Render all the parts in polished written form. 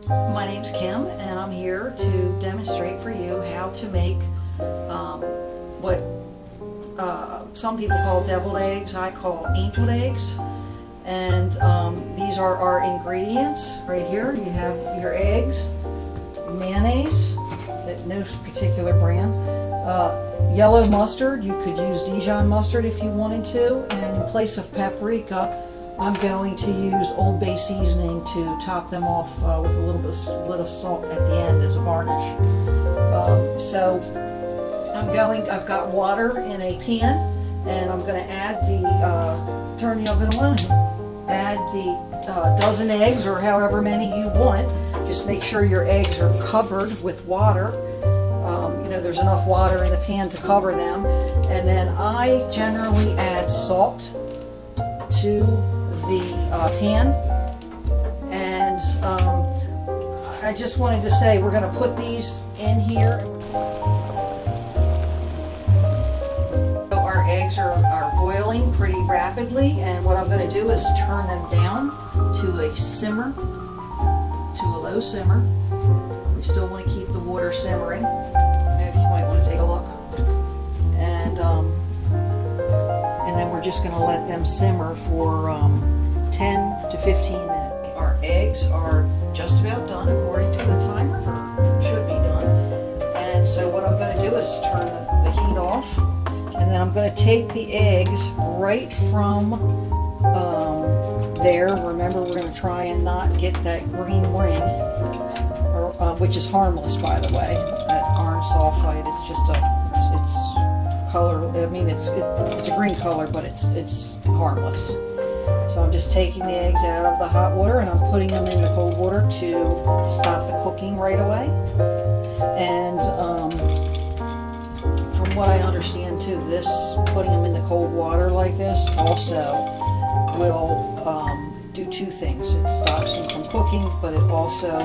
My name's Kim, and I'm here to demonstrate for you how to make what some people call deviled eggs. I call angel eggs. And these are our ingredients right here. You have your eggs, mayonnaise, no particular brand, yellow mustard. You could use Dijon mustard if you wanted to, and in place of paprika, I'm going to use Old Bay seasoning to top them off with a little of salt at the end as a garnish. I've got water in a pan, and I'm going to add turn the oven on, add the dozen eggs or however many you want. Just make sure your eggs are covered with water. There's enough water in the pan to cover them. And then I generally add salt to the pan. And I just wanted to say we're going to put these in here. Our eggs are boiling pretty rapidly, and what I'm going to do is turn them down to a simmer, to a low simmer. We still want to keep the water simmering. Maybe you might want to take a look. And then we're just going to let them simmer for 10 to 15 minutes. Our eggs are just about done according to the timer, or should be done. And so what I'm going to do is turn the heat off. And then I'm going to take the eggs right from there. Remember, we're going to try and not get that green ring, which is harmless, by the way. That iron sulfide, it's just it's color. I mean, it's a green color, but it's harmless. So I'm just taking the eggs out of the hot water, and I'm putting them in the cold water to stop the cooking right away. And from what I understand too, putting them in the cold water like this also will do two things. It stops them from cooking, but it also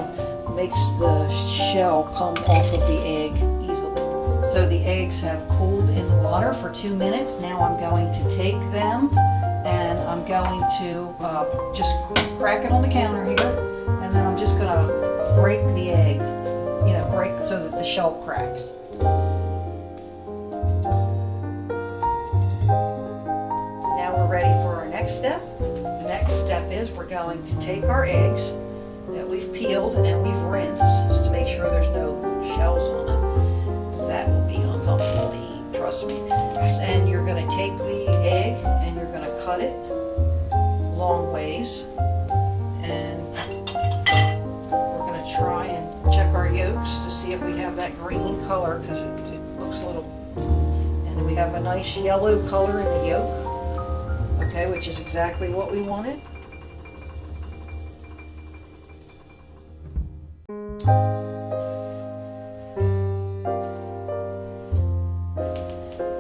makes the shell come off of the egg easily. So the eggs have cooled in the water for 2 minutes. Now I'm going to take them, and I'm going to just crack it on the counter here, and then I'm just going to break the egg, break so that the shell cracks. Next step. The next step is we're going to take our eggs that we've peeled and we've rinsed just to make sure there's no shells on them, because that will be uncomfortable to eat, trust me. And you're going to take the egg and you're going to cut it long ways, and we're going to try and check our yolks to see if we have that green color, because it looks a little, and we have a nice yellow color in the yolk. Okay, which is exactly what we wanted.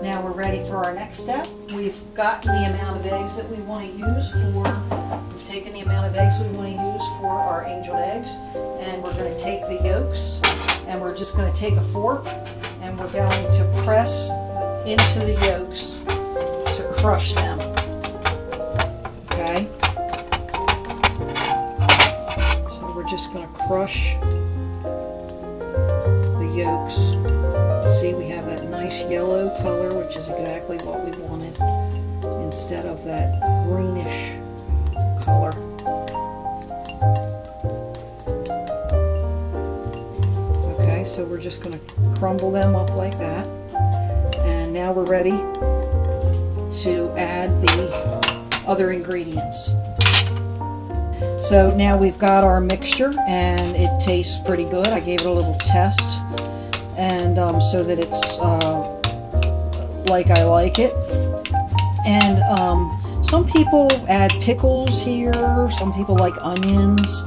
Now we're ready for our next step. We've gotten the amount of eggs that we want to use we've taken the amount of eggs we want to use for our angel eggs, and we're going to take the yolks, and we're just going to take a fork, and we're going to press into the yolks to crush them. Okay, so we're just going to crush the yolks. See, we have that nice yellow color, which is exactly what we wanted, instead of that greenish color. Okay, so we're just going to crumble them up like that. And now we're ready to add the other ingredients. So now we've got our mixture, and it tastes pretty good. I gave it a little test, and so that it's like I like it. And some people add pickles here, some people like onions.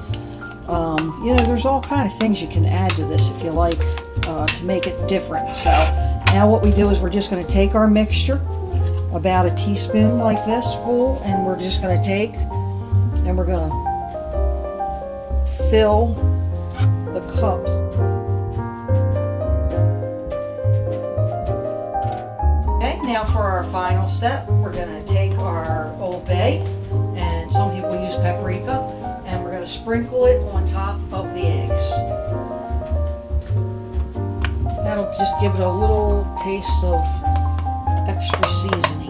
There's all kind of things you can add to this if you like, to make it different. So now what we do is we're just going to take our mixture, about a teaspoon like this full, and we're just going to take and we're going to fill the cups. Okay, now for our final step, we're going to take our Old Bay, and some people use paprika, and we're going to sprinkle it on top of the egg. just give it a little taste of extra seasoning.